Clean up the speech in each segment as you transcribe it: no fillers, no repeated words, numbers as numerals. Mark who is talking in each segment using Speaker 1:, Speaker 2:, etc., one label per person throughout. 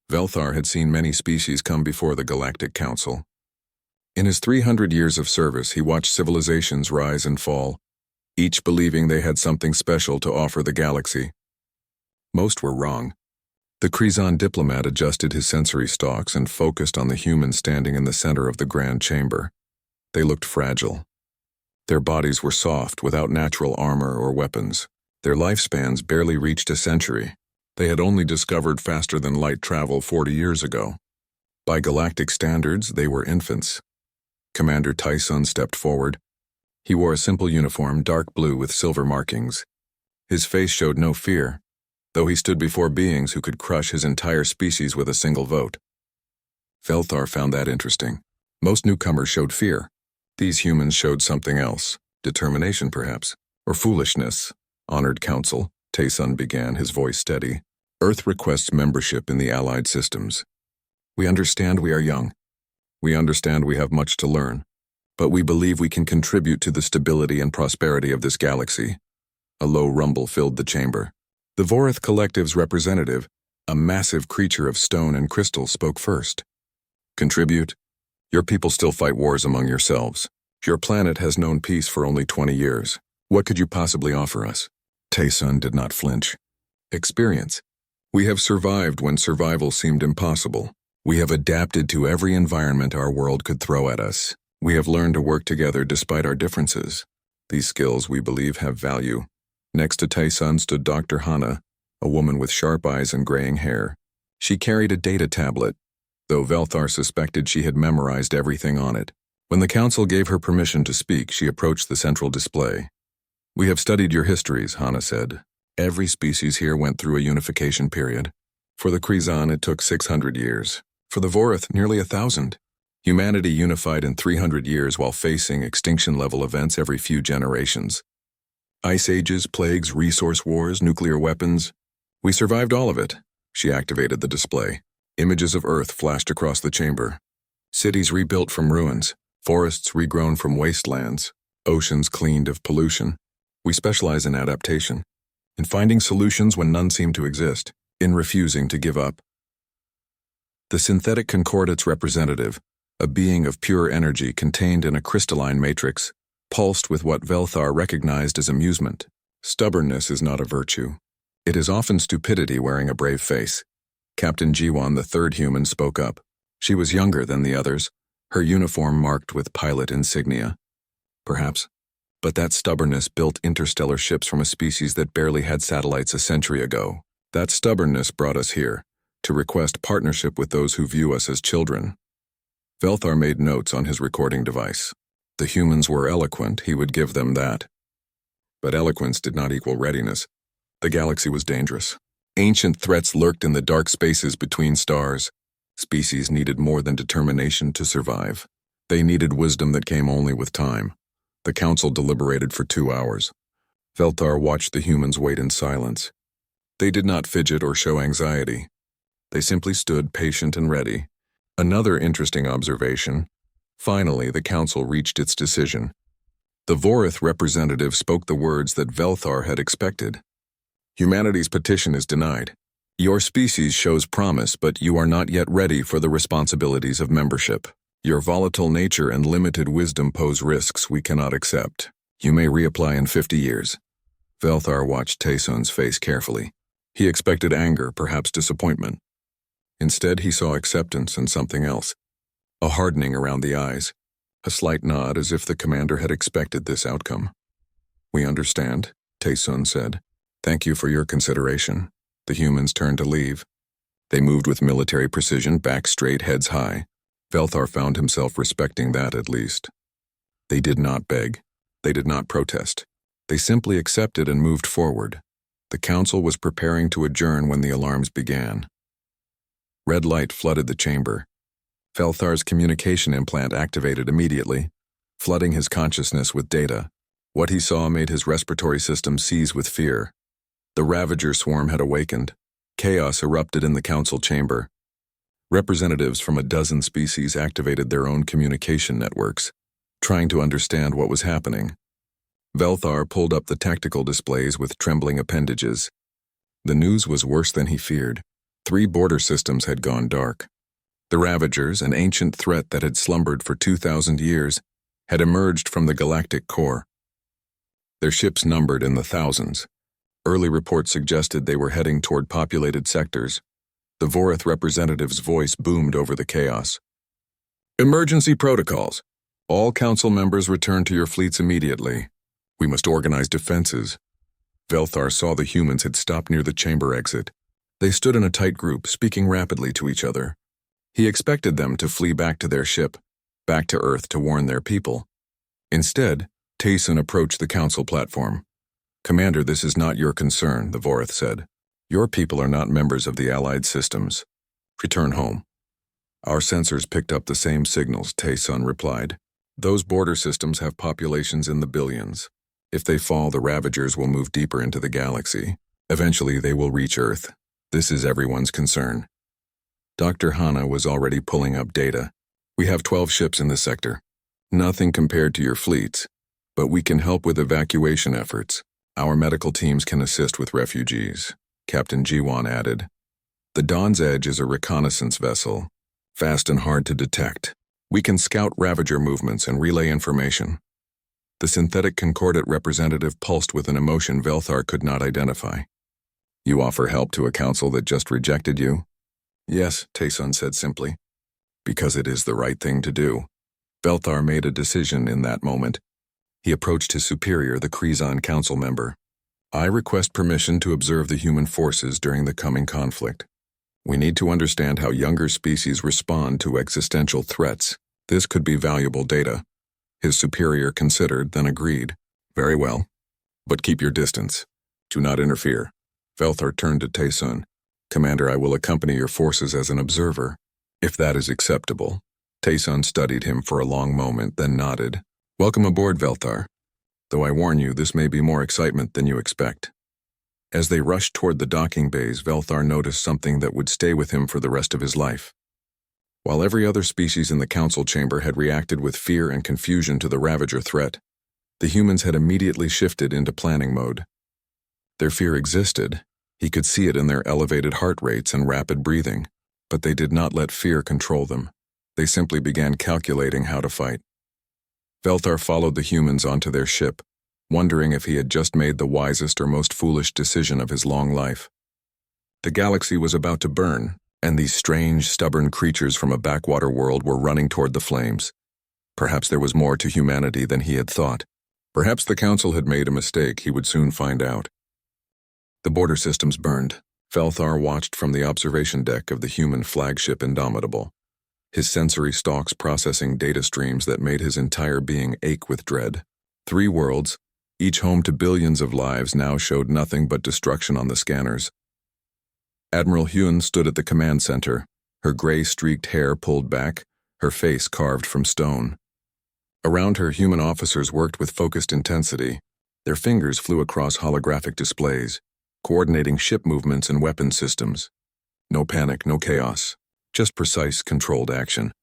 Speaker 1: Velthar had seen many species come before the Galactic Council. In his 300 years of service, he watched civilizations rise and fall, each believing they had something special to offer the galaxy. Most were wrong. The Krizan diplomat adjusted his sensory stalks and focused on the humans standing in the center of the grand chamber. They looked fragile. Their bodies were soft, without natural armor or weapons. Their lifespans barely reached a century. They had only discovered faster-than-light travel 40 years ago. By galactic standards, they were infants. Commander Tyson stepped forward. He wore a simple uniform, dark blue with silver markings. His face showed no fear, though he stood before beings who could crush his entire species with a single vote. Velthar found that interesting. Most newcomers showed fear. These humans showed something else. Determination, perhaps. Or foolishness. Honored Council, Tyson began, his voice steady. Earth requests membership in the Allied systems. We understand we are young. We understand we have much to learn. But we believe we can contribute to the stability and prosperity of this galaxy. A low rumble filled the chamber. The Vorith Collective's representative, a massive creature of stone and crystal, spoke first. Contribute? Your people still fight wars among yourselves. Your planet has known peace for only 20 years. What could you possibly offer us? Tyson did not flinch. Experience. We have survived when survival seemed impossible. We have adapted to every environment our world could throw at us. We have learned to work together despite our differences. These skills, we believe, have value. Next to Tyson stood Dr. Hana, a woman with sharp eyes and graying hair. She carried a data tablet, though Velthar suspected she had memorized everything on it. When the council gave her permission to speak, she approached the central display. We have studied your histories, Hana said. Every species here went through a unification period. For the Krizan, it took 600 years. For the Vorith, nearly 1,000. Humanity unified in 300 years while facing extinction-level events every few generations. Ice ages, plagues, resource wars, nuclear weapons. We survived all of it. She activated the display. Images of Earth flashed across the chamber. Cities rebuilt from ruins, forests regrown from wastelands, oceans cleaned of pollution. We specialize in adaptation, in finding solutions when none seem to exist, in refusing to give up. The synthetic concordate's representative, a being of pure energy contained in a crystalline matrix, pulsed with what Velthar recognized as amusement. Stubbornness is not a virtue. It is often stupidity wearing a brave face. Captain Jiwan, the third human, spoke up. She was younger than the others, her uniform marked with pilot insignia. Perhaps. But that stubbornness built interstellar ships from a species that barely had satellites a century ago. That stubbornness brought us here, to request partnership with those who view us as children. Velthar made notes on his recording device. The humans were eloquent, he would give them that. But eloquence did not equal readiness. The galaxy was dangerous. Ancient threats lurked in the dark spaces between stars. Species needed more than determination to survive. They needed wisdom that came only with time. The council deliberated for 2 hours. Velthar watched the humans wait in silence. They did not fidget or show anxiety. They simply stood patient and ready. Another interesting observation. Finally, the council reached its decision. The Vorith representative spoke the words that Velthar had expected. Humanity's petition is denied. Your species shows promise, but you are not yet ready for the responsibilities of membership. Your volatile nature and limited wisdom pose risks we cannot accept. You may reapply in 50 years. Velthar watched Tyson's face carefully. He expected anger, perhaps disappointment. Instead, he saw acceptance and something else. A hardening around the eyes. A slight nod as if the commander had expected this outcome. We understand, Tyson said. Thank you for your consideration. The humans turned to leave. They moved with military precision, back straight, heads high. Velthar found himself respecting that at least. They did not beg. They did not protest. They simply accepted and moved forward. The council was preparing to adjourn when the alarms began. Red light flooded the chamber. Velthar's communication implant activated immediately, flooding his consciousness with data. What he saw made his respiratory system seize with fear. The Ravager swarm had awakened. Chaos erupted in the council chamber. Representatives from a dozen species activated their own communication networks, trying to understand what was happening. Velthar pulled up the tactical displays with trembling appendages. The news was worse than he feared. 3 border systems had gone dark. The Ravagers, an ancient threat that had slumbered for 2,000 years, had emerged from the galactic core. Their ships numbered in the thousands. Early reports suggested they were heading toward populated sectors. The Vorith representative's voice boomed over the chaos. Emergency protocols. All council members return to your fleets immediately. We must organize defenses. Velthar saw the humans had stopped near the chamber exit. They stood in a tight group, speaking rapidly to each other. He expected them to flee back to their ship, back to Earth to warn their people. Instead, Tayson approached the council platform. Commander, this is not your concern, the Vorith said. Your people are not members of the Allied systems. Return home. Our sensors picked up the same signals, Tayson replied. Those border systems have populations in the billions. If they fall, the Ravagers will move deeper into the galaxy. Eventually, they will reach Earth. This is everyone's concern. Dr. Hanna was already pulling up data. We have 12 ships in this sector. Nothing compared to your fleets, but we can help with evacuation efforts. Our medical teams can assist with refugees, Captain Jiwan added. The Dawn's Edge is a reconnaissance vessel, fast and hard to detect. We can scout Ravager movements and relay information. The synthetic concordate representative pulsed with an emotion Velthar could not identify. You offer help to a council that just rejected you? Yes, Tayson said simply. Because it is the right thing to do. Velthar made a decision in that moment. He approached his superior, the Krizan council member. I request permission to observe the human forces during the coming conflict. We need to understand how younger species respond to existential threats. This could be valuable data. His superior considered, then agreed. Very well. But keep your distance. Do not interfere. Velthar turned to Tayson. Commander, I will accompany your forces as an observer, if that is acceptable. Tayson studied him for a long moment, then nodded. Welcome aboard, Velthar. Though I warn you, this may be more excitement than you expect. As they rushed toward the docking bays, Velthar noticed something that would stay with him for the rest of his life. While every other species in the council chamber had reacted with fear and confusion to the Ravager threat, the humans had immediately shifted into planning mode. Their fear existed. He could see it in their elevated heart rates and rapid breathing, but they did not let fear control them. They simply began calculating how to fight. Velthar followed the humans onto their ship, wondering if he had just made the wisest or most foolish decision of his long life. The galaxy was about to burn, and these strange, stubborn creatures from a backwater world were running toward the flames. Perhaps there was more to humanity than he had thought. Perhaps the council had made a mistake. He would soon find out. The border systems burned. Velthar watched from the observation deck of the human flagship Indomitable, his sensory stalks processing data streams that made his entire being ache with dread. 3 worlds, each home to billions of lives, now showed nothing but destruction on the scanners. Admiral Hyun stood at the command center, her gray-streaked hair pulled back, her face carved from stone. Around her, human officers worked with focused intensity. Their fingers flew across holographic displays, coordinating ship movements and weapon systems. No panic, no chaos, just precise, controlled action.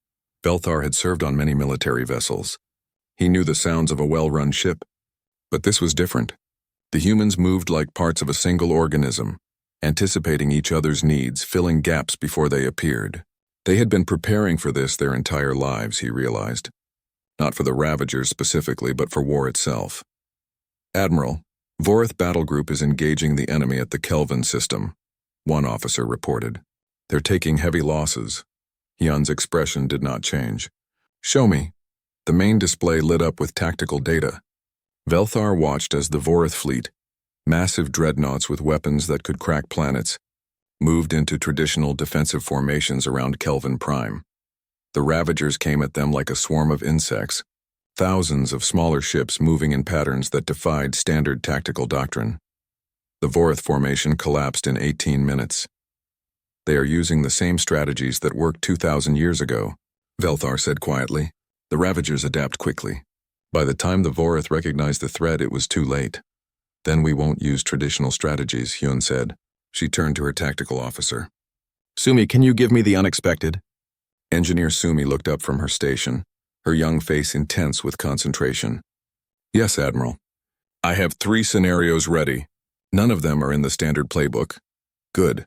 Speaker 1: Velthar had served on many military vessels. He knew the sounds of a well-run ship, but this was different. The humans moved like parts of a single organism, anticipating each other's needs, filling gaps before they appeared. They had been preparing for this their entire lives, he realized. Not for the Ravagers specifically, but for war itself. Admiral, Vorith Battle Group is engaging the enemy at the Kelvin system, one officer reported. They're taking heavy losses. Hyun's expression did not change. Show me. The main display lit up with tactical data. Velthar watched as the Vorith fleet, massive dreadnoughts with weapons that could crack planets, moved into traditional defensive formations around Kelvin Prime. The Ravagers came at them like a swarm of insects, thousands of smaller ships moving in patterns that defied standard tactical doctrine. The Vorith formation collapsed in 18 minutes. They are using the same strategies that worked 2,000 years ago, Velthar said quietly. The Ravagers adapt quickly. By the time the Vorith recognized the threat, it was too late. Then we won't use traditional strategies, Hyun said. She turned to her tactical officer. Sumi, can you give me the unexpected? Engineer Sumi looked up from her station, her young face intense with concentration. Yes, Admiral. I have 3 scenarios ready. None of them are in the standard playbook. Good.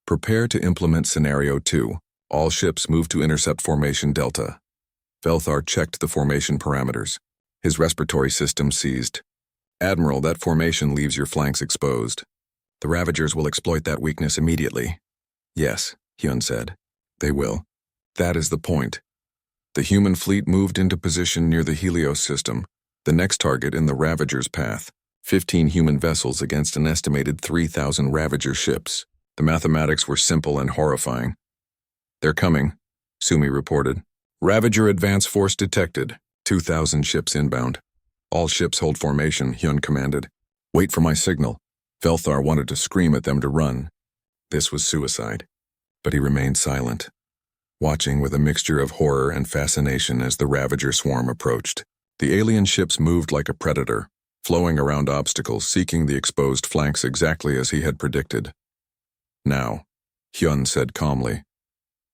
Speaker 1: Prepare to implement Scenario 2. All ships move to intercept Formation Delta. Velthar checked the formation parameters. His respiratory system seized. Admiral, that formation leaves your flanks exposed. The Ravagers will exploit that weakness immediately. Yes, Hyun said. They will. That is the point. The human fleet moved into position near the Helios system, the next target in the Ravagers' path. 15 human vessels against an estimated 3,000 Ravager ships. The mathematics were simple and horrifying. They're coming, Sumi reported. Ravager advance force detected. 2,000 ships inbound. All ships hold formation, Hyun commanded. Wait for my signal. Velthar wanted to scream at them to run. This was suicide. But he remained silent, watching with a mixture of horror and fascination as the Ravager swarm approached. The alien ships moved like a predator, flowing around obstacles, seeking the exposed flanks exactly as he had predicted. Now, Hyun said calmly.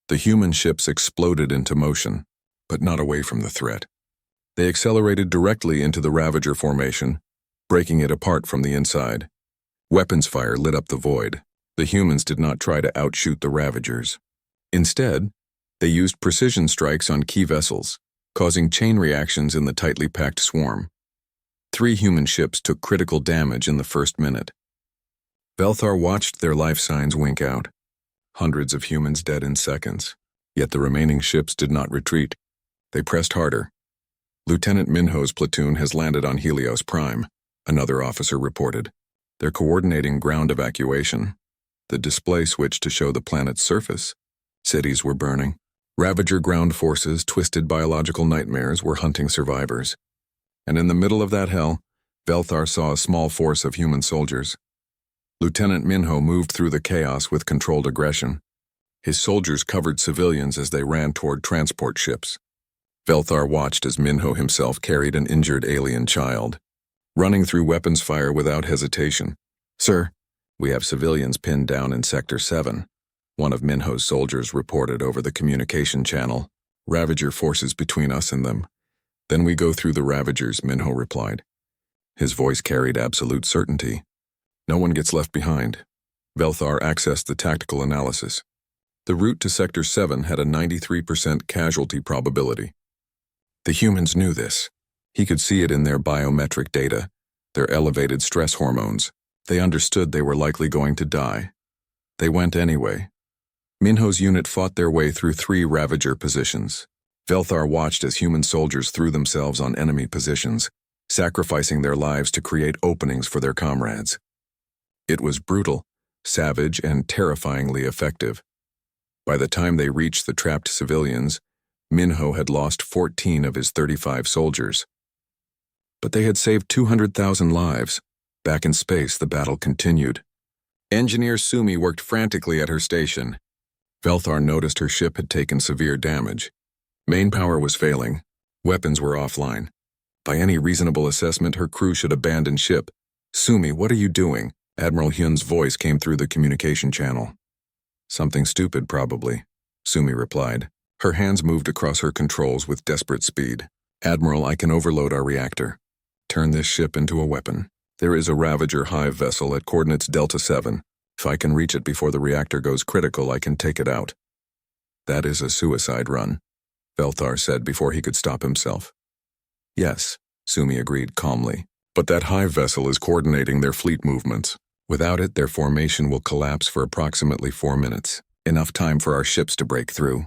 Speaker 1: The human ships exploded into motion, but not away from the threat. They accelerated directly into the Ravager formation, breaking it apart from the inside. Weapons fire lit up the void. The humans did not try to outshoot the Ravagers. Instead, they used precision strikes on key vessels, causing chain reactions in the tightly packed swarm. 3 human ships took critical damage in the first minute. Velthar watched their life signs wink out. Hundreds of humans dead in seconds. Yet the remaining ships did not retreat. They pressed harder. Lieutenant Minho's platoon has landed on Helios Prime, another officer reported. They're coordinating ground evacuation. The display switched to show the planet's surface. Cities were burning. Ravager ground forces, twisted biological nightmares, were hunting survivors. And in the middle of that hell, Velthar saw a small force of human soldiers. Lieutenant Minho moved through the chaos with controlled aggression. His soldiers covered civilians as they ran toward transport ships. Velthar watched as Minho himself carried an injured alien child, running through weapons fire without hesitation. Sir, we have civilians pinned down in Sector 7. One of Minho's soldiers reported over the communication channel. Ravager forces between us and them. Then we go through the Ravagers, Minho replied. His voice carried absolute certainty. No one gets left behind. Velthar accessed the tactical analysis. The route to Sector 7 had a 93% casualty probability. The humans knew this. He could see it in their biometric data, their elevated stress hormones. They understood they were likely going to die. They went anyway. Minho's unit fought their way through 3 Ravager positions. Velthar watched as human soldiers threw themselves on enemy positions, sacrificing their lives to create openings for their comrades. It was brutal, savage, and terrifyingly effective. By the time they reached the trapped civilians, Minho had lost 14 of his 35 soldiers. But they had saved 200,000 lives. Back in space, the battle continued. Engineer Sumi worked frantically at her station. Velthar noticed her ship had taken severe damage. Main power was failing. Weapons were offline. By any reasonable assessment, her crew should abandon ship. Sumi, what are you doing? Admiral Hyun's voice came through the communication channel. Something stupid, probably, Sumi replied. Her hands moved across her controls with desperate speed. Admiral, I can overload our reactor. Turn this ship into a weapon. There is a Ravager hive vessel at coordinates Delta 7. If I can reach it before the reactor goes critical, I can take it out. That is a suicide run, Velthar said before he could stop himself. Yes, Sumi agreed calmly. But that hive vessel is coordinating their fleet movements. Without it, their formation will collapse for approximately 4 minutes. Enough time for our ships to break through.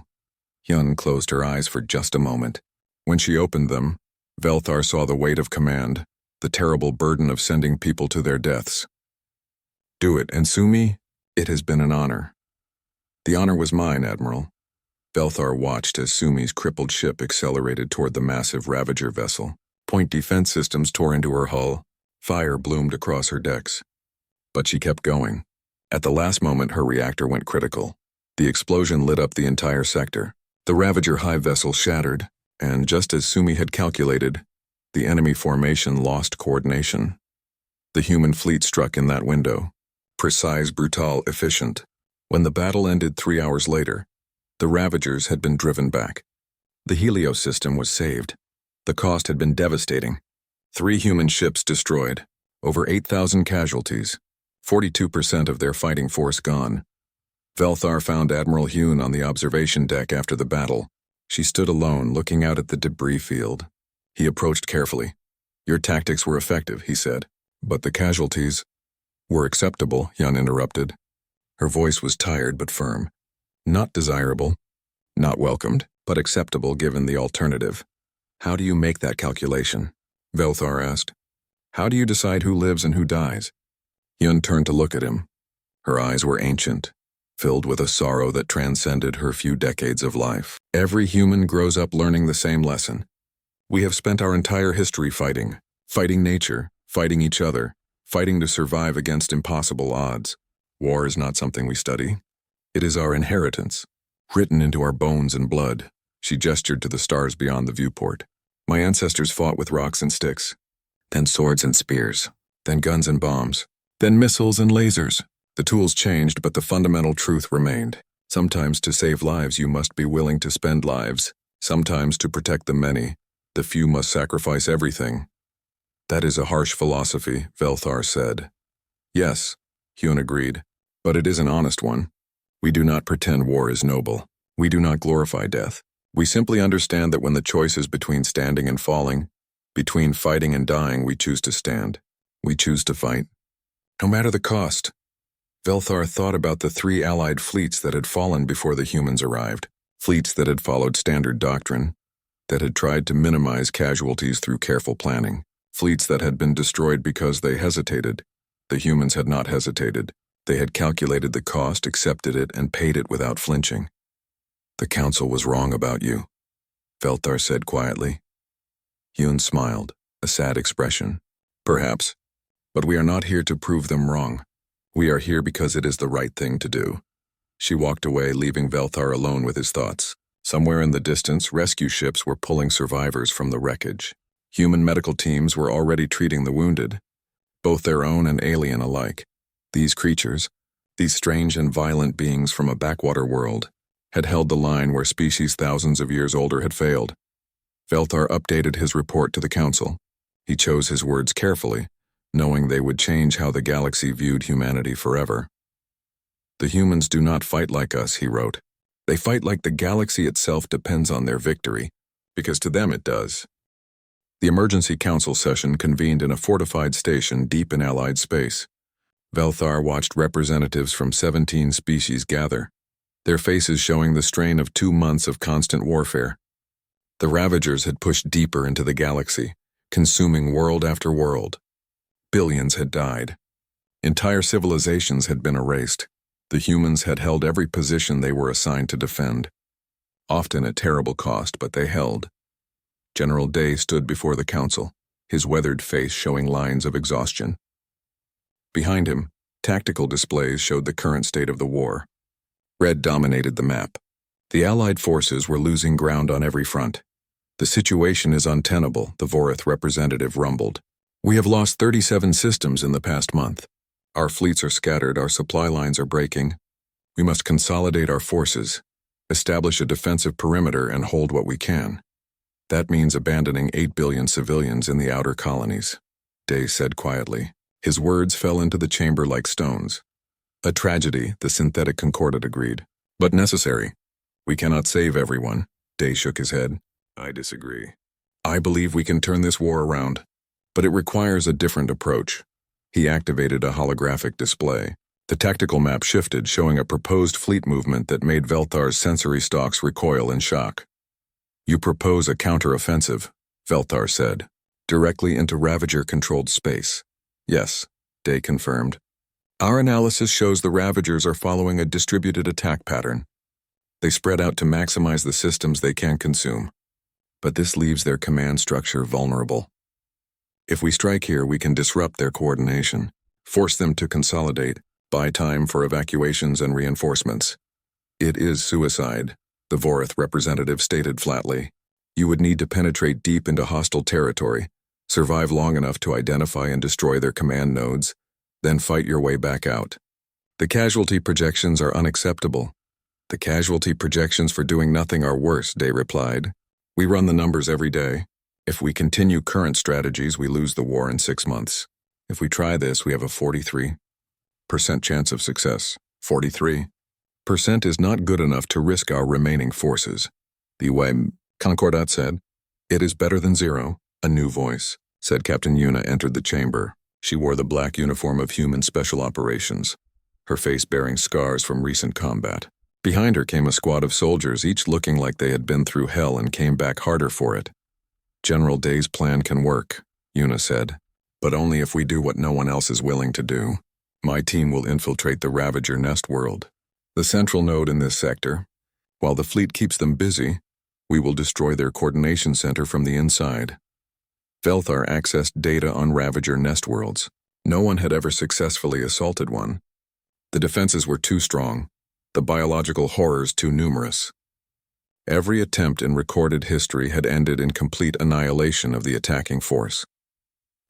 Speaker 1: Hyun closed her eyes for just a moment. When she opened them, Velthar saw the weight of command, the terrible burden of sending people to their deaths. Do it, and Sumi, it has been an honor. The honor was mine, Admiral. Velthar watched as Sumi's crippled ship accelerated toward the massive Ravager vessel. Point defense systems tore into her hull. Fire bloomed across her decks. But she kept going. At the last moment, her reactor went critical. The explosion lit up the entire sector. The Ravager hive vessel shattered, and just as Sumi had calculated, the enemy formation lost coordination. The human fleet struck in that window. Precise, brutal, efficient. When the battle ended 3 hours later, the Ravagers had been driven back. The Helios system was saved. The cost had been devastating. 3 human ships destroyed, over 8,000 casualties, 42% of their fighting force gone. Velthar found Admiral Hune on the observation deck after the battle. She stood alone, looking out at the debris field. He approached carefully. "Your tactics were effective," he said. "But the casualties were acceptable," Yun interrupted. Her voice was tired but firm. "Not desirable, not welcomed, but acceptable given the alternative." "How do you make that calculation?" Velthar asked. "How do you decide who lives and who dies?" Yun turned to look at him. Her eyes were ancient, filled with a sorrow that transcended her few decades of life. "Every human grows up learning the same lesson. We have spent our entire history fighting nature, fighting each other, fighting to survive against impossible odds. War is not something we study. It is our inheritance, written into our bones and blood." She gestured to the stars beyond the viewport. "My ancestors fought with rocks and sticks, then swords and spears, then guns and bombs, then missiles and lasers. The tools changed, but the fundamental truth remained. Sometimes to save lives you must be willing to spend lives. Sometimes to protect the many, the few must sacrifice everything." "That is a harsh philosophy," Velthar said. "Yes," Hune agreed, "but it is an honest one. We do not pretend war is noble. We do not glorify death. We simply understand that when the choice is between standing and falling, between fighting and dying, we choose to stand. We choose to fight, no matter the cost." Velthar thought about the 3 allied fleets that had fallen before the humans arrived, fleets that had followed standard doctrine, that had tried to minimize casualties through careful planning, fleets that had been destroyed because they hesitated. The humans had not hesitated. They had calculated the cost, accepted it, and paid it without flinching. "The Council was wrong about you," Velthar said quietly. Hune smiled, a sad expression. "Perhaps, but we are not here to prove them wrong. We are here because it is the right thing to do." She walked away, leaving Velthar alone with his thoughts. Somewhere in the distance, rescue ships were pulling survivors from the wreckage. Human medical teams were already treating the wounded, both their own and alien alike. These creatures, these strange and violent beings from a backwater world, had held the line where species thousands of years older had failed. Velthar updated his report to the Council. He chose his words carefully, knowing they would change how the galaxy viewed humanity forever. "The humans do not fight like us," he wrote. "They fight like the galaxy itself depends on their victory, because to them it does." The emergency council session convened in a fortified station deep in Allied space. Velthar watched representatives from 17 species gather, their faces showing the strain of 2 months of constant warfare. The Ravagers had pushed deeper into the galaxy, consuming world after world. Billions had died. Entire civilizations had been erased. The humans had held every position they were assigned to defend. Often at terrible cost, but they held. General Day stood before the council, his weathered face showing lines of exhaustion. Behind him, tactical displays showed the current state of the war. Red dominated the map. The Allied forces were losing ground on every front. "The situation is untenable," the Vorith representative rumbled. "We have lost 37 systems in the past month. Our fleets are scattered, our supply lines are breaking. We must consolidate our forces, establish a defensive perimeter, and hold what we can. That means abandoning 8 billion civilians in the outer colonies," Day said quietly. His words fell into the chamber like stones. "A tragedy," the synthetic concordant agreed, "but necessary. We cannot save everyone." Day shook his head. "I disagree. I believe we can turn this war around, but it requires a different approach." He activated a holographic display. The tactical map shifted, showing a proposed fleet movement that made Velthar's sensory stalks recoil in shock. "You propose a counter-offensive," Velthar said, "directly into Ravager-controlled space." "Yes," Day confirmed. "Our analysis shows the Ravagers are following a distributed attack pattern. They spread out to maximize the systems they can consume. But this leaves their command structure vulnerable. If we strike here, we can disrupt their coordination, force them to consolidate, buy time for evacuations and reinforcements. It is suicide, the Vorith representative stated flatly. You would need to penetrate deep into hostile territory, survive long enough to identify and destroy their command nodes, then fight your way back out. The casualty projections are unacceptable. The casualty projections for doing nothing are worse, Day replied. We run the numbers every day. If we continue current strategies, we lose the war in 6 months. If we try this, we have a 43% chance of success. 43. Percent is not good enough to risk our remaining forces. The Concordat said. It is better than zero, a new voice, said Captain Yuna entered the chamber. She wore the black uniform of human special operations, her face bearing scars from recent combat. Behind her came a squad of soldiers, each looking like they had been through hell and came back harder for it. General Day's plan can work, Yuna said, but only if we do what no one else is willing to do. My team will infiltrate the Ravager nest world, the central node in this sector. While the fleet keeps them busy, we will destroy their coordination center from the inside. Velthar accessed data on Ravager nest worlds. No one had ever successfully assaulted one. The defenses were too strong, the biological horrors too numerous. Every attempt in recorded history had ended in complete annihilation of the attacking force.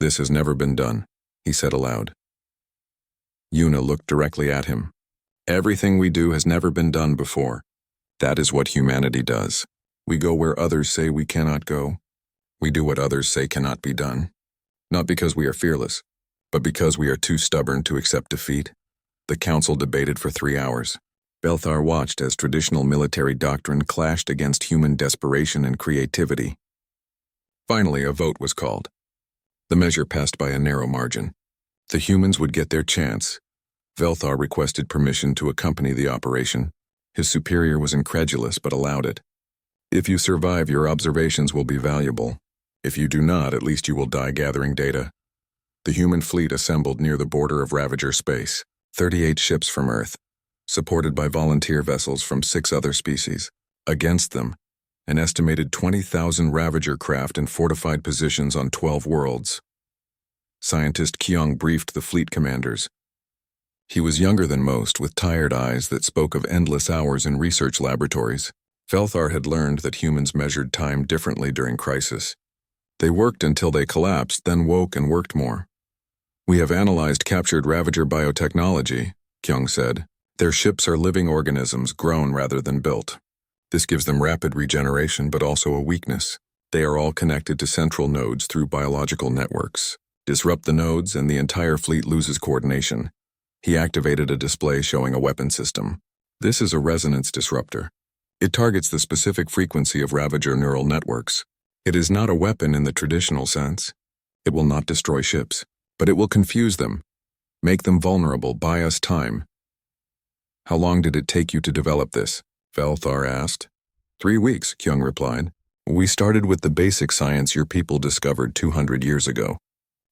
Speaker 1: This has never been done, he said aloud. Yuna looked directly at him. Everything we do has never been done before. That is what humanity does. We go where others say we cannot go. We do what others say cannot be done. Not because we are fearless, but because we are too stubborn to accept defeat. The council debated for 3 hours. Velthar watched as traditional military doctrine clashed against human desperation and creativity. Finally, a vote was called. The measure passed by a narrow margin. The humans would get their chance. Velthar requested permission to accompany the operation. His superior was incredulous but allowed it. If you survive, your observations will be valuable. If you do not, at least you will die gathering data. The human fleet assembled near the border of Ravager space, 38 ships from Earth, supported by volunteer vessels from 6 other species. Against them, an estimated 20,000 Ravager craft in fortified positions on 12 worlds. Scientist Kyung briefed the fleet commanders. He was younger than most, with tired eyes that spoke of endless hours in research laboratories. Velthar had learned that humans measured time differently during crisis. They worked until they collapsed, then woke and worked more. We have analyzed captured Ravager biotechnology, Kyung said. Their ships are living organisms, grown rather than built. This gives them rapid regeneration, but also a weakness. They are all connected to central nodes through biological networks. Disrupt the nodes and the entire fleet loses coordination. He activated a display showing a weapon system. This is a resonance disruptor. It targets the specific frequency of Ravager neural networks. It is not a weapon in the traditional sense. It will not destroy ships, but it will confuse them, make them vulnerable, buy us time. How long did it take you to develop this? Velthar asked. 3 weeks, Kyung replied. We started with the basic science your people discovered 200 years ago.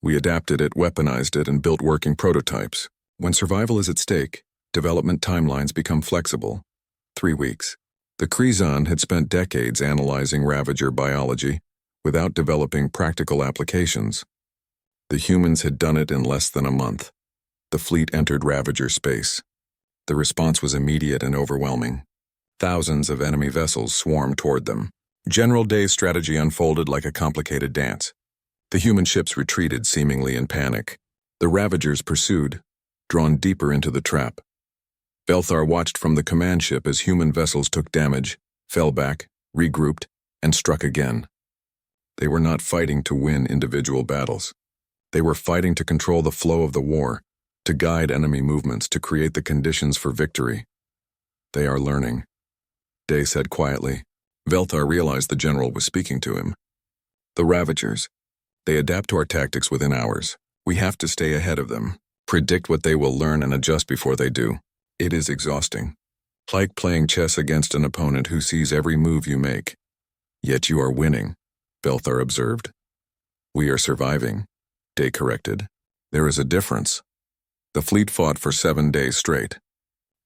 Speaker 1: We adapted it, weaponized it, and built working prototypes. When survival is at stake, development timelines become flexible. 3 weeks. The Krizan had spent decades analyzing Ravager biology without developing practical applications. The humans had done it in less than a month. The fleet entered Ravager space. The response was immediate and overwhelming. Thousands of enemy vessels swarmed toward them. General Day's strategy unfolded like a complicated dance. The human ships retreated, seemingly in panic. The Ravagers pursued, drawn deeper into the trap. Velthar watched from the command ship as human vessels took damage, fell back, regrouped, and struck again. They were not fighting to win individual battles. They were fighting to control the flow of the war, to guide enemy movements, to create the conditions for victory. They are learning, Day said quietly. Velthar realized the general was speaking to him. The Ravagers. They adapt to our tactics within hours. We have to stay ahead of them, predict what they will learn and adjust before they do. It is exhausting. Like playing chess against an opponent who sees every move you make. Yet you are winning, Velthar observed. We are surviving, Day corrected. There is a difference. The fleet fought for 7 days straight.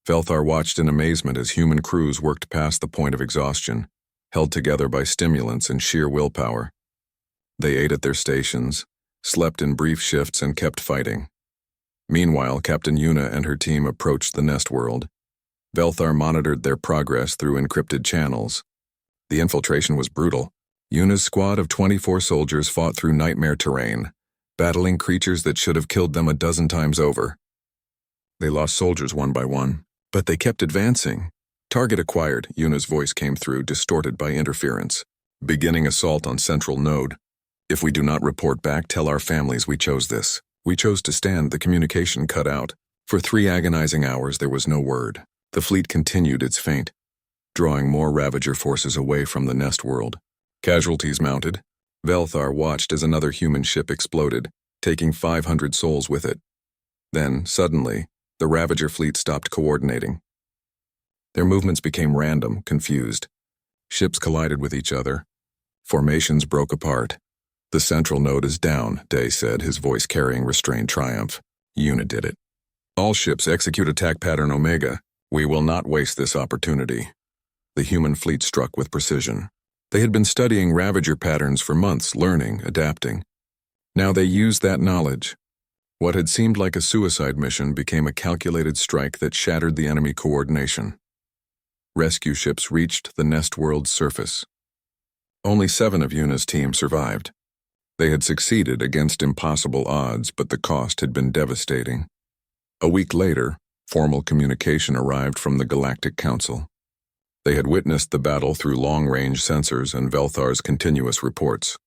Speaker 1: Velthar watched in amazement as human crews worked past the point of exhaustion, held together by stimulants and sheer willpower. They ate at their stations, slept in brief shifts, and kept fighting. Meanwhile, Captain Yuna and her team approached the nest world. Velthar monitored their progress through encrypted channels. The infiltration was brutal. Yuna's squad of 24 soldiers fought through nightmare terrain, battling creatures that should have killed them a dozen times over. They lost soldiers one by one, but they kept advancing. Target acquired, Yuna's voice came through, distorted by interference. Beginning assault on central node. If we do not report back, tell our families we chose this. We chose to stand, the communication cut out. For 3 agonizing hours there was no word. The fleet continued its feint, drawing more Ravager forces away from the nest world. Casualties mounted. Velthar watched as another human ship exploded, taking 500 souls with it. Then, suddenly, the Ravager fleet stopped coordinating. Their movements became random, confused. Ships collided with each other. Formations broke apart. "The central node is down," Day said, his voice carrying restrained triumph. "Unit did it. All ships execute attack pattern Omega. We will not waste this opportunity." The human fleet struck with precision. They had been studying Ravager patterns for months, learning, adapting. Now they used that knowledge. What had seemed like a suicide mission became a calculated strike that shattered the enemy coordination. Rescue ships reached the nest world's surface. Only 7 of Yuna's team survived. They had succeeded against impossible odds, but the cost had been devastating. A week later, formal communication arrived from the Galactic Council. They had witnessed the battle through long-range sensors and Velthar's continuous reports.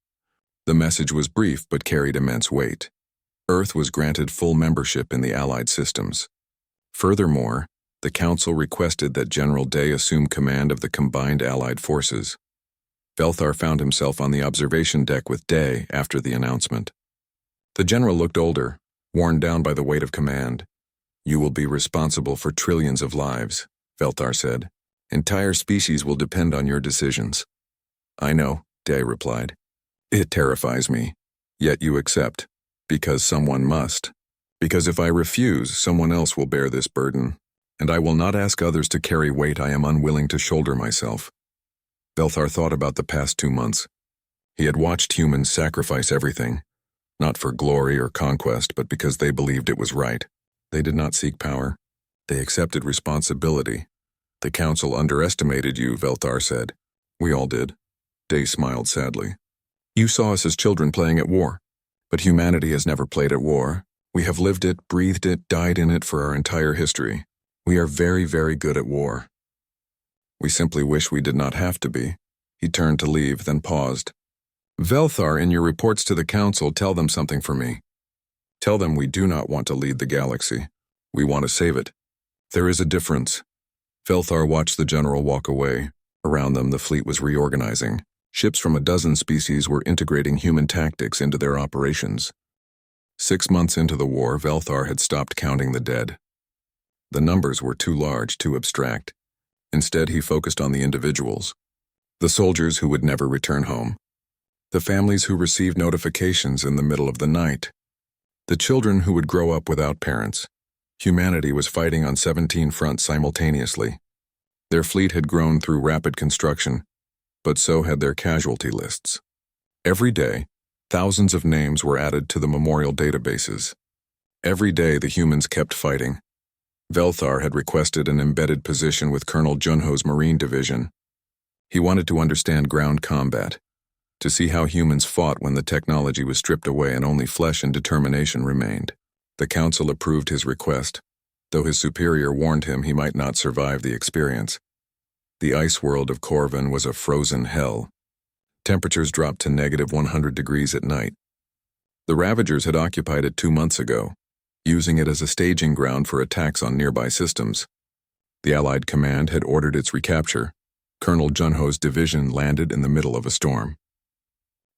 Speaker 1: The message was brief but carried immense weight. Earth was granted full membership in the Allied systems. Furthermore, the Council requested that General Day assume command of the combined Allied forces. Velthar found himself on the observation deck with Day after the announcement. The general looked older, worn down by the weight of command. "You will be responsible for trillions of lives," Velthar said. "Entire species will depend on your decisions." "I know," Day replied. "It terrifies me. Yet you accept. Because someone must. Because if I refuse, someone else will bear this burden. And I will not ask others to carry weight I am unwilling to shoulder myself." Velthar thought about the past 2 months. He had watched humans sacrifice everything, not for glory or conquest, but because they believed it was right. They did not seek power. They accepted responsibility. "The Council underestimated you," Velthar said. "We all did." Day smiled sadly. "You saw us as children playing at war. But humanity has never played at war. We have lived it, breathed it, died in it for our entire history. We are very, very good at war. We simply wish we did not have to be." He turned to leave, then paused. "Velthar, in your reports to the Council, tell them something for me. Tell them we do not want to lead the galaxy. We want to save it. There is a difference." Velthar watched the general walk away. Around them, the fleet was reorganizing. Ships from a dozen species were integrating human tactics into their operations. 6 months into the war, Velthar had stopped counting the dead. The numbers were too large, too abstract. Instead, he focused on the individuals. The soldiers who would never return home. The families who received notifications in the middle of the night. The children who would grow up without parents. Humanity was fighting on 17 fronts simultaneously. Their fleet had grown through rapid construction, but so had their casualty lists. Every day, thousands of names were added to the memorial databases. Every day the humans kept fighting. Velthar had requested an embedded position with Colonel Junho's Marine Division. He wanted to understand ground combat, to see how humans fought when the technology was stripped away and only flesh and determination remained. The Council approved his request, though his superior warned him he might not survive the experience. The ice world of Corvin was a frozen hell. Temperatures dropped to -100 degrees at night. The Ravagers had occupied it 2 months ago, using it as a staging ground for attacks on nearby systems. The Allied command had ordered its recapture. Colonel Junho's division landed in the middle of a storm.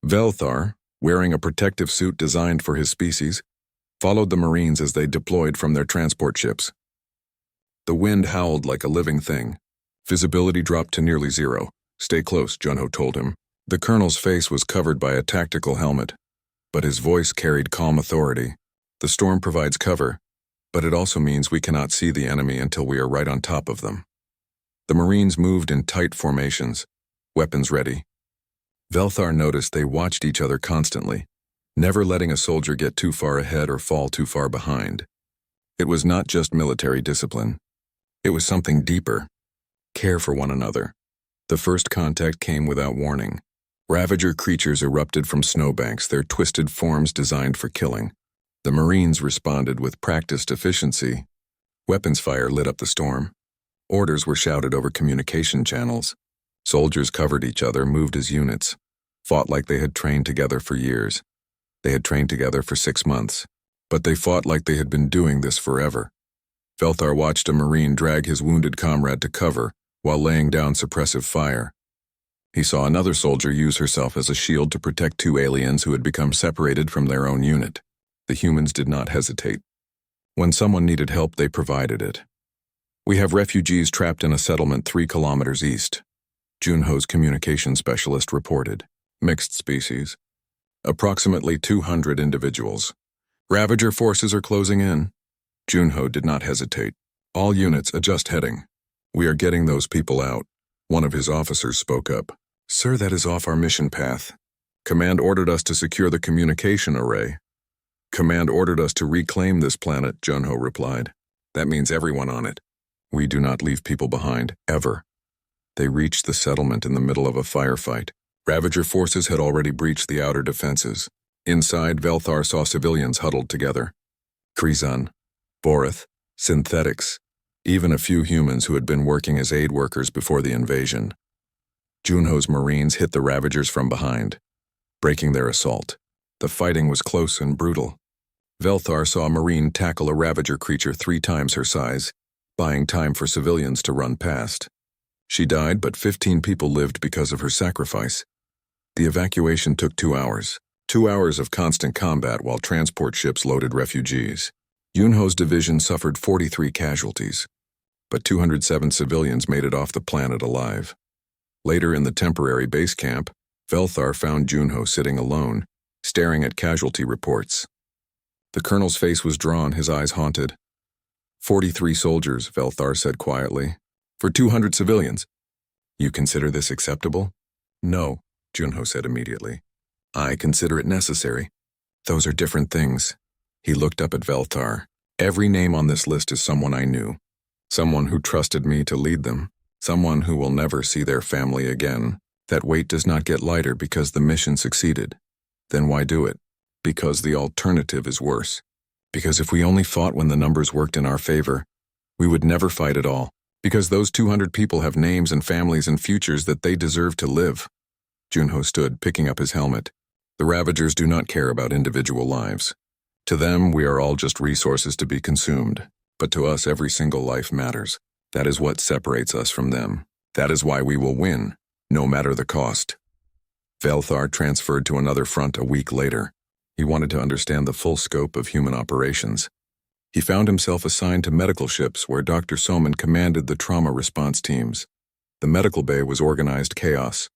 Speaker 1: Velthar, wearing a protective suit designed for his species, followed the Marines as they deployed from their transport ships. The wind howled like a living thing. Visibility dropped to nearly 0. "Stay close," Junho told him. The colonel's face was covered by a tactical helmet, but his voice carried calm authority. "The storm provides cover, but it also means we cannot see the enemy until we are right on top of them." The Marines moved in tight formations, weapons ready. Velthar noticed they watched each other constantly, never letting a soldier get too far ahead or fall too far behind. It was not just military discipline. It was something deeper. Care for one another. The first contact came without warning. Ravager creatures erupted from snowbanks, their twisted forms designed for killing. The Marines responded with practiced efficiency. Weapons fire lit up the storm. Orders were shouted over communication channels. Soldiers covered each other, moved as units, fought like they had trained together for years. They had trained together for 6 months, but they fought like they had been doing this forever. Velthar watched a Marine drag his wounded comrade to cover while laying down suppressive fire. He saw another soldier use herself as a shield to protect two aliens who had become separated from their own unit. The humans did not hesitate. When someone needed help, they provided it. "We have refugees trapped in a settlement 3 kilometers east," Junho's communication specialist reported. "Mixed species. Approximately 200 individuals. Ravager forces are closing in." Junho did not hesitate. "All units adjust heading. We are getting those people out." One of his officers spoke up. "Sir, that is off our mission path. Command ordered us to secure the communication array." "Command ordered us to reclaim this planet," Junho replied. "That means everyone on it. We do not leave people behind, ever." They reached the settlement in the middle of a firefight. Ravager forces had already breached the outer defenses. Inside, Velthar saw civilians huddled together. Krizan, Borith, synthetics, even a few humans who had been working as aid workers before the invasion. Junho's Marines hit the Ravagers from behind, breaking their assault. The fighting was close and brutal. Velthar saw a Marine tackle a Ravager creature 3 times her size, buying time for civilians to run past. She died, but 15 people lived because of her sacrifice. The evacuation took 2 hours. 2 hours of constant combat while transport ships loaded refugees. Junho's division suffered 43 casualties, but 207 civilians made it off the planet alive. Later in the temporary base camp, Velthar found Junho sitting alone, staring at casualty reports. The colonel's face was drawn, his eyes haunted. 43 soldiers, Velthar said quietly, for 200 civilians. "You consider this acceptable?" "No," Junho said immediately. "I consider it necessary." "Those are different things." He looked up at Velthar. "Every name on this list is someone I knew. Someone who trusted me to lead them. Someone who will never see their family again. That weight does not get lighter because the mission succeeded. Then why do it? Because the alternative is worse. Because if we only fought when the numbers worked in our favor, we would never fight at all. Because those 200 people have names and families and futures that they deserve to live." Junho stood, picking up his helmet. "The Ravagers do not care about individual lives. To them, we are all just resources to be consumed. But to us, every single life matters. That is what separates us from them. That is why we will win, no matter the cost." Velthar transferred to another front a week later. He wanted to understand the full scope of human operations. He found himself assigned to medical ships where Dr. Soman commanded the trauma response teams. The medical bay was organized chaos.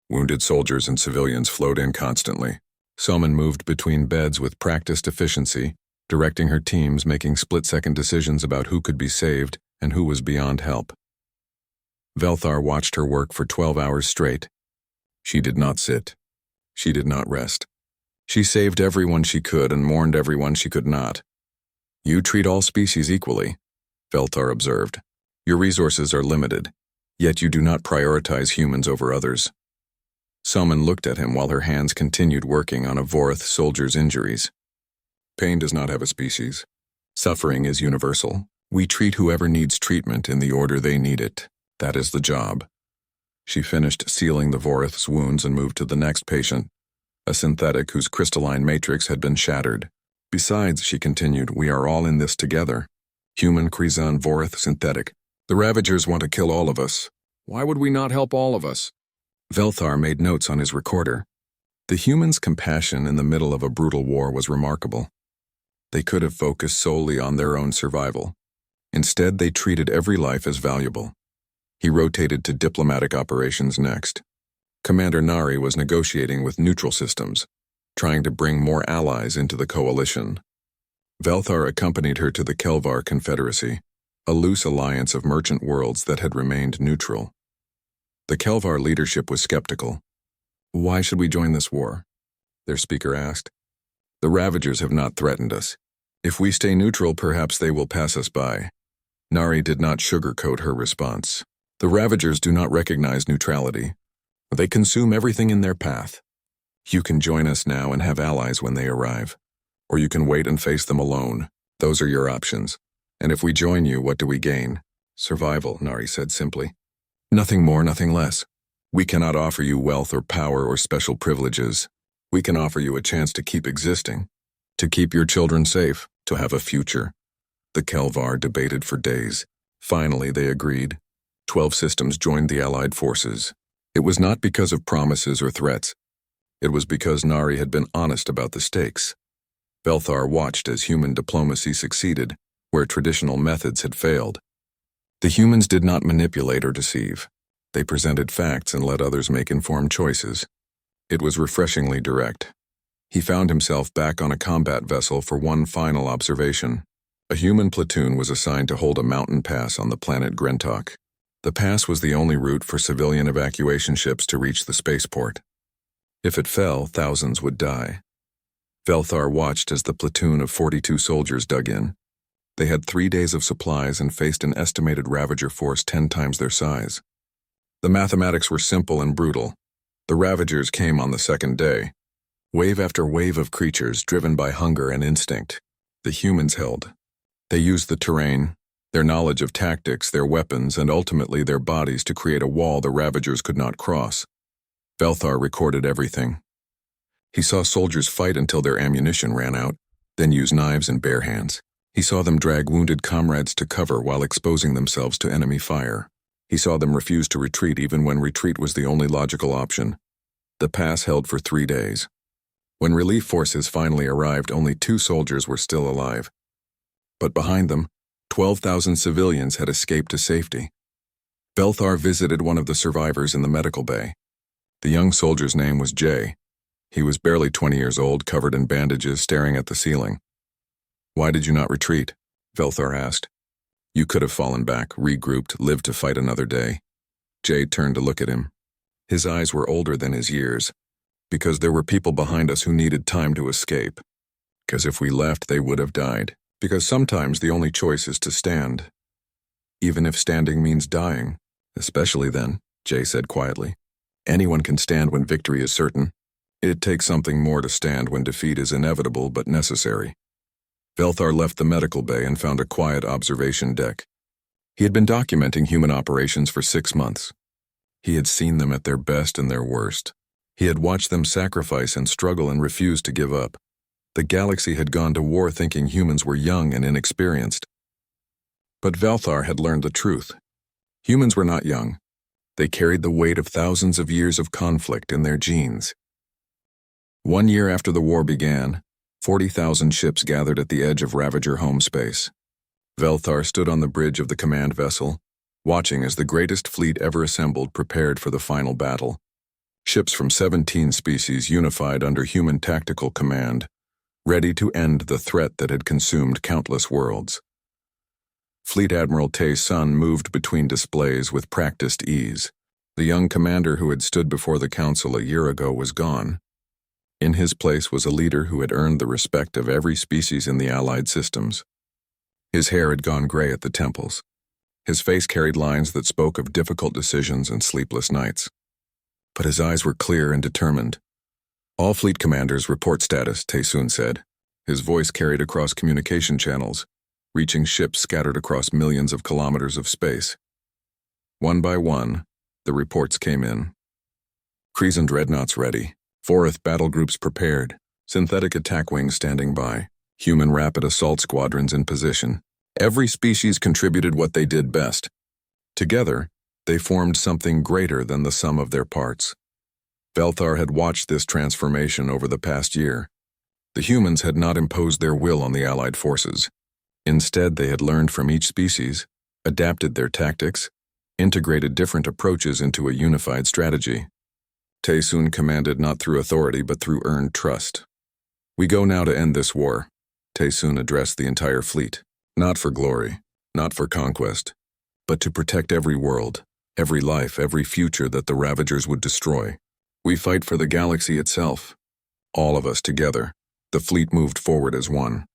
Speaker 1: Wounded soldiers and civilians flowed in constantly. Soman moved between beds with practiced efficiency, directing her teams, making split-second decisions about who could be saved and who was beyond help. Velthar watched her work for 12 hours straight. She did not sit. She did not rest. She saved everyone she could and mourned everyone she could not. "You treat all species equally," Velthar observed. "Your resources are limited, yet you do not prioritize humans over others." Soman looked at him while her hands continued working on a Vorith soldier's injuries. "Pain does not have a species. Suffering is universal. We treat whoever needs treatment in the order they need it. That is the job." She finished sealing the Vorith's wounds and moved to the next patient, a synthetic whose crystalline matrix had been shattered. "Besides," she continued, "we are all in this together. Human, Krizan, Vorith, synthetic. The Ravagers want to kill all of us. Why would we not help all of us?" Velthar made notes on his recorder. The humans' compassion in the middle of a brutal war was remarkable. They could have focused solely on their own survival. Instead, they treated every life as valuable. He rotated to diplomatic operations next. Commander Nari was negotiating with neutral systems, trying to bring more allies into the coalition. Velthar accompanied her to the Kelvar Confederacy, a loose alliance of merchant worlds that had remained neutral. The Kelvar leadership was skeptical. "Why should we join this war?" their speaker asked. "The Ravagers have not threatened us. If we stay neutral, perhaps they will pass us by." Nari did not sugarcoat her response. "The Ravagers do not recognize neutrality. They consume everything in their path. You can join us now and have allies when they arrive. Or you can wait and face them alone. Those are your options. And if we join you, what do we gain?" "Survival," Nari said simply. "Nothing more, nothing less. We cannot offer you wealth or power or special privileges. We can offer you a chance to keep existing, to keep your children safe, to have a future. The Kelvar debated for days. Finally, they agreed. 12 systems joined the Allied forces. It was not because of promises or threats. It was because Nari had been honest about the stakes. Belthar watched as human diplomacy succeeded, where traditional methods had failed. The humans did not manipulate or deceive. They presented facts and let others make informed choices. It was refreshingly direct. He found himself back on a combat vessel for one final observation. A human platoon was assigned to hold a mountain pass on the planet Grentok. The pass was the only route for civilian evacuation ships to reach the spaceport. If it fell, thousands would die. Belthar watched as the platoon of 42 soldiers dug in. They had 3 days of supplies and faced an estimated Ravager force 10 times their size. The mathematics were simple and brutal. The Ravagers came on the second day. Wave after wave of creatures driven by hunger and instinct. The humans held. They used the terrain, their knowledge of tactics, their weapons, and ultimately their bodies to create a wall the Ravagers could not cross. Belthar recorded everything. He saw soldiers fight until their ammunition ran out, then use knives and bare hands. He saw them drag wounded comrades to cover while exposing themselves to enemy fire. He saw them refuse to retreat even when retreat was the only logical option. The pass held for 3 days. When relief forces finally arrived, only 2 soldiers were still alive. But behind them, 12,000 civilians had escaped to safety. Belthar visited one of the survivors in the medical bay. The young soldier's name was Jay. He was barely 20 years old, covered in bandages, staring at the ceiling. "Why did you not retreat?" Belthar asked. "You could have fallen back, regrouped, lived to fight another day." Jay turned to look at him. His eyes were older than his years. "Because there were people behind us who needed time to escape. Because if we left, they would have died. Because sometimes the only choice is to stand. Even if standing means dying. Especially then," Jay said quietly. "Anyone can stand when victory is certain. It takes something more to stand when defeat is inevitable but necessary." Belthar left the medical bay and found a quiet observation deck. He had been documenting human operations for 6 months. He had seen them at their best and their worst. He had watched them sacrifice and struggle and refuse to give up. The galaxy had gone to war thinking humans were young and inexperienced. But Belthar had learned the truth. Humans were not young. They carried the weight of thousands of years of conflict in their genes. 1 year after the war began, 40,000 ships gathered at the edge of Ravager home space. Belthar stood on the bridge of the command vessel, watching as the greatest fleet ever assembled prepared for the final battle. Ships from 17 species unified under human tactical command, ready to end the threat that had consumed countless worlds. Fleet Admiral Tay Sun moved between displays with practiced ease. The young commander who had stood before the council a year ago was gone. In his place was a leader who had earned the respect of every species in the Allied systems. His hair had gone gray at the temples. His face carried lines that spoke of difficult decisions and sleepless nights. But his eyes were clear and determined. "All fleet commanders report status," Tay Sun said. His voice carried across communication channels, reaching ships scattered across millions of kilometers of space. One by one, the reports came in. Kreesan dreadnoughts ready. Forith battle groups prepared, synthetic attack wings standing by, human rapid assault squadrons in position. Every species contributed what they did best. Together, they formed something greater than the sum of their parts. Belthar had watched this transformation over the past year. The humans had not imposed their will on the Allied forces. Instead, they had learned from each species, adapted their tactics, integrated different approaches into a unified strategy. Tay Sun commanded not through authority but through earned trust. "We go now to end this war," Tay Sun addressed the entire fleet. "Not for glory, not for conquest, but to protect every world, every life, every future that the Ravagers would destroy. We fight for the galaxy itself. All of us together." The fleet moved forward as one.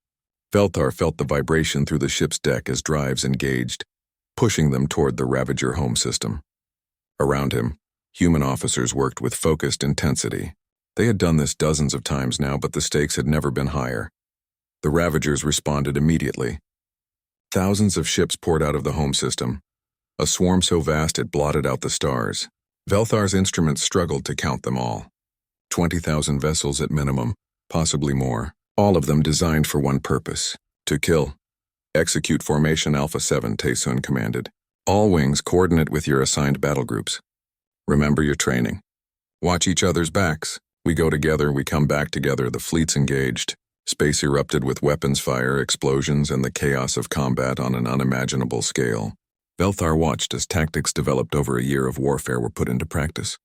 Speaker 1: Belthar felt the vibration through the ship's deck as drives engaged, pushing them toward the Ravager home system. Around him, human officers worked with focused intensity. They had done this dozens of times now, but the stakes had never been higher. The Ravagers responded immediately. Thousands of ships poured out of the home system, a swarm so vast it blotted out the stars. Belthar's instruments struggled to count them all. 20,000 vessels at minimum, possibly more, all of them designed for one purpose: to kill. Execute Formation Alpha 7, Taesun commanded. All wings coordinate with your assigned battle groups. Remember your training. Watch each other's backs. We go together, we come back together, the fleets engaged. Space erupted with weapons fire, explosions, and the chaos of combat on an unimaginable scale. Velthar watched as tactics developed over a year of warfare were put into practice.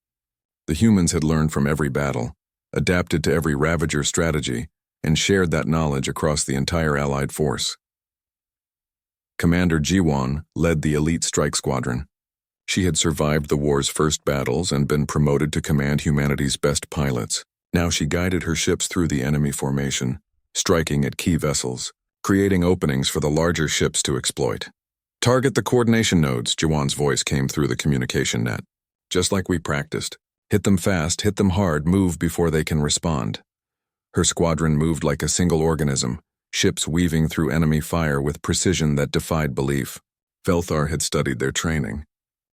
Speaker 1: The humans had learned from every battle, adapted to every Ravager strategy, and shared that knowledge across the entire Allied force. Commander Jiwon led the elite strike squadron. She had survived the war's first battles and been promoted to command humanity's best pilots. Now she guided her ships through the enemy formation, striking at key vessels, creating openings for the larger ships to exploit. Target the coordination nodes, Jiwon's voice came through the communication net. Just like we practiced. Hit them fast, hit them hard, move before they can respond. Her squadron moved like a single organism, ships weaving through enemy fire with precision that defied belief. Velthar had studied their training.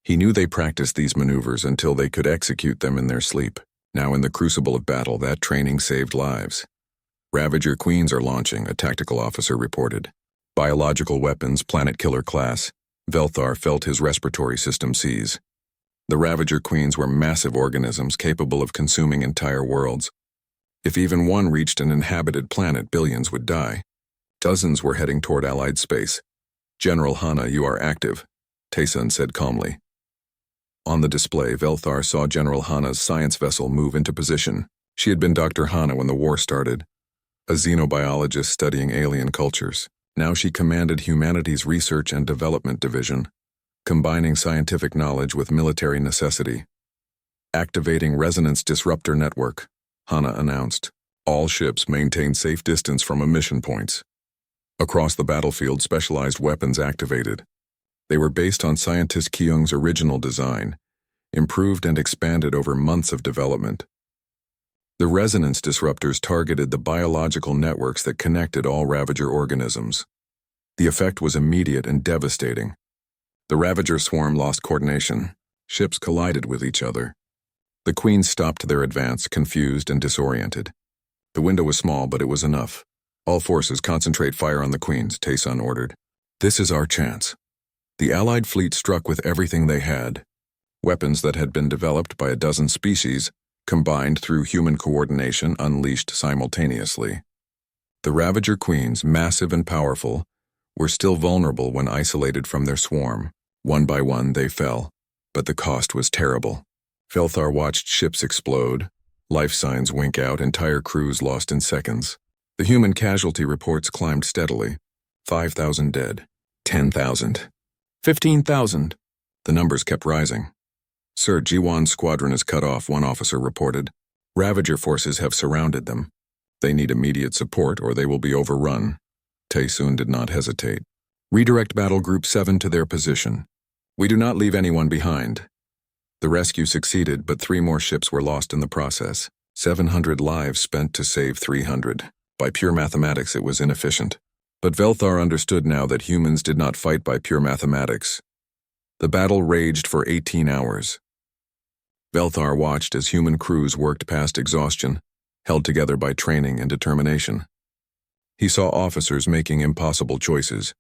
Speaker 1: He knew they practiced these maneuvers until they could execute them in their sleep. Now in the crucible of battle, that training saved lives. Ravager Queens are launching, a tactical officer reported. Biological weapons, planet killer class. Velthar felt his respiratory system seize. The Ravager Queens were massive organisms capable of consuming entire worlds. If even one reached an inhabited planet, billions would die. Dozens were heading toward Allied space. General Hana, you are active, Taesun said calmly. On the display, Velthar saw General Hana's science vessel move into position. She had been Dr. Hana when the war started, a xenobiologist studying alien cultures. Now she commanded humanity's research and development division, combining scientific knowledge with military necessity. Activating Resonance Disruptor Network, Hana announced. All ships maintain safe distance from emission points. Across the battlefield, specialized weapons activated. They were based on scientist Kyung's original design, improved and expanded over months of development. The resonance disruptors targeted the biological networks that connected all Ravager organisms. The effect was immediate and devastating. The Ravager swarm lost coordination. Ships collided with each other. The Queens stopped their advance, confused and disoriented. The window was small, but it was enough. All forces concentrate fire on the Queens, Taesun ordered. This is our chance. The Allied fleet struck with everything they had. Weapons that had been developed by a dozen species, combined through human coordination, unleashed simultaneously. The Ravager Queens, massive and powerful, were still vulnerable when isolated from their swarm. One by one they fell, but the cost was terrible. Velthar watched ships explode, life signs wink out, entire crews lost in seconds. The human casualty reports climbed steadily. 5,000 dead, 10,000, 15,000. The numbers kept rising. Sir, Jiwon's squadron is cut off, one officer reported. Ravager forces have surrounded them. They need immediate support or they will be overrun. Taesun did not hesitate. Redirect Battle Group 7 to their position. We do not leave anyone behind. The rescue succeeded, but 3 more ships were lost in the process. 700 lives spent to save 300. By pure mathematics, it was inefficient. But Velthar understood now that humans did not fight by pure mathematics. The battle raged for 18 hours. Velthar watched as human crews worked past exhaustion, held together by training and determination. He saw officers making impossible choices,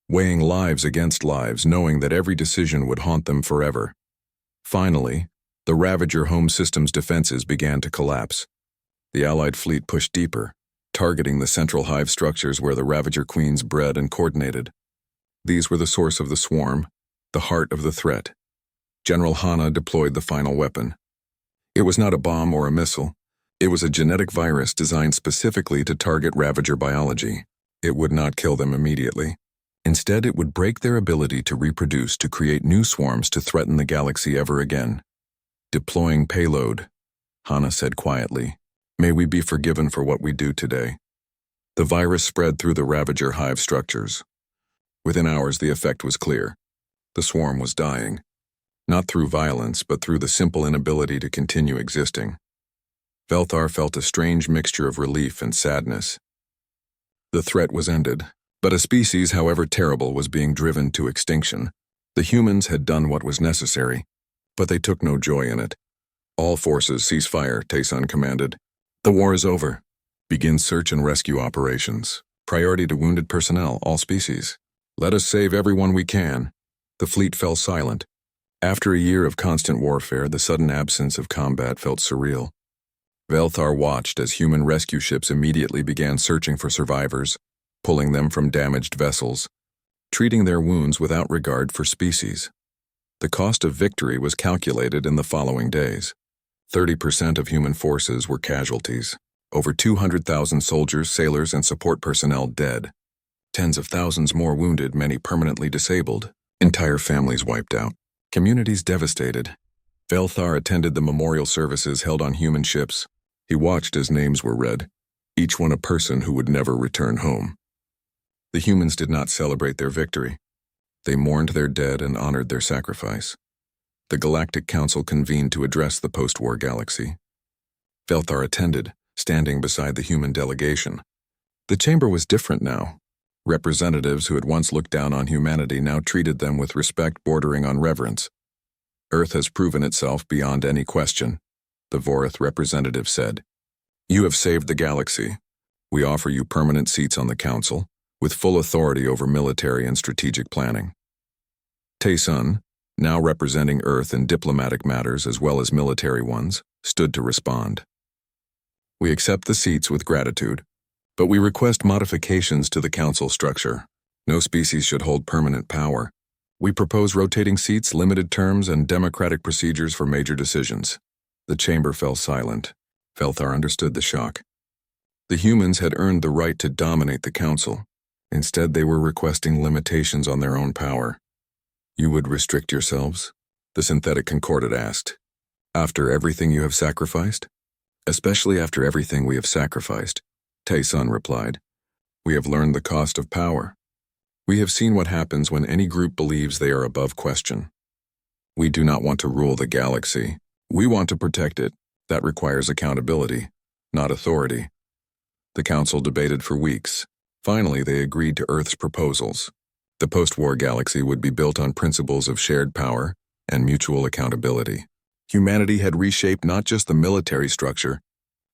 Speaker 1: weighing lives against lives, knowing that every decision would haunt them forever. Finally, the Ravager home system's defenses began to collapse. The Allied fleet pushed deeper, targeting the central hive structures where the Ravager Queens bred and coordinated. These were the source of the swarm, the heart of the threat. General Hana deployed the final weapon. It was not a bomb or a missile. It was a genetic virus designed specifically to target Ravager biology. It would not kill them immediately. Instead, it would break their ability to reproduce, to create new swarms to threaten the galaxy ever again. Deploying payload, Hana said quietly. May we be forgiven for what we do today. The virus spread through the Ravager hive structures. Within hours, the effect was clear. The swarm was dying. Not through violence, but through the simple inability to continue existing. Velthar felt a strange mixture of relief and sadness. The threat was ended, but a species, however terrible, was being driven to extinction. The humans had done what was necessary, but they took no joy in it. All forces cease fire, Taesun commanded. The war is over. Begin search and rescue operations. Priority to wounded personnel, all species. Let us save everyone we can. The fleet fell silent. After a year of constant warfare, the sudden absence of combat felt surreal. Velthar watched as human rescue ships immediately began searching for survivors, pulling them from damaged vessels, treating their wounds without regard for species. The cost of victory was calculated in the following days. 30% of human forces were casualties. Over 200,000 soldiers, sailors, and support personnel dead. Tens of thousands more wounded, many permanently disabled. Entire families wiped out. Communities devastated. Velthar attended the memorial services held on human ships. He watched as names were read, each one a person who would never return home. The humans did not celebrate their victory. They mourned their dead and honored their sacrifice. The Galactic Council convened to address the post-war galaxy. Velthar attended, standing beside the human delegation. The chamber was different now. Representatives who had once looked down on humanity now treated them with respect bordering on reverence. Earth has proven itself beyond any question, the Vorith representative said. You have saved the galaxy. We offer you permanent seats on the council, with full authority over military and strategic planning. Tae-sun, now representing Earth in diplomatic matters as well as military ones, stood to respond. We accept the seats with gratitude, but we request modifications to the council structure. No species should hold permanent power. We propose rotating seats, limited terms, and democratic procedures for major decisions. The chamber fell silent. Velthar understood the shock. The humans had earned the right to dominate the council. Instead, they were requesting limitations on their own power. You would restrict yourselves? The synthetic concordant asked. After everything you have sacrificed? Especially after everything we have sacrificed, Tae-sun replied. We have learned the cost of power. We have seen what happens when any group believes they are above question. We do not want to rule the galaxy. We want to protect it. That requires accountability, not authority. The council debated for weeks. Finally, they agreed to Earth's proposals. The post-war galaxy would be built on principles of shared power and mutual accountability. Humanity had reshaped not just the military structure,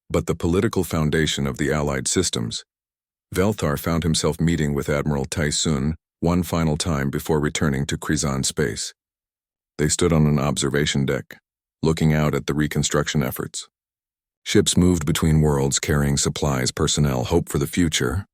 Speaker 1: but the political foundation of the Allied systems. Velthar found himself meeting with Admiral Tae-sun one final time before returning to Krizan space. They stood on an observation deck, looking out at the reconstruction efforts. Ships moved between worlds carrying supplies, personnel, hope for the future,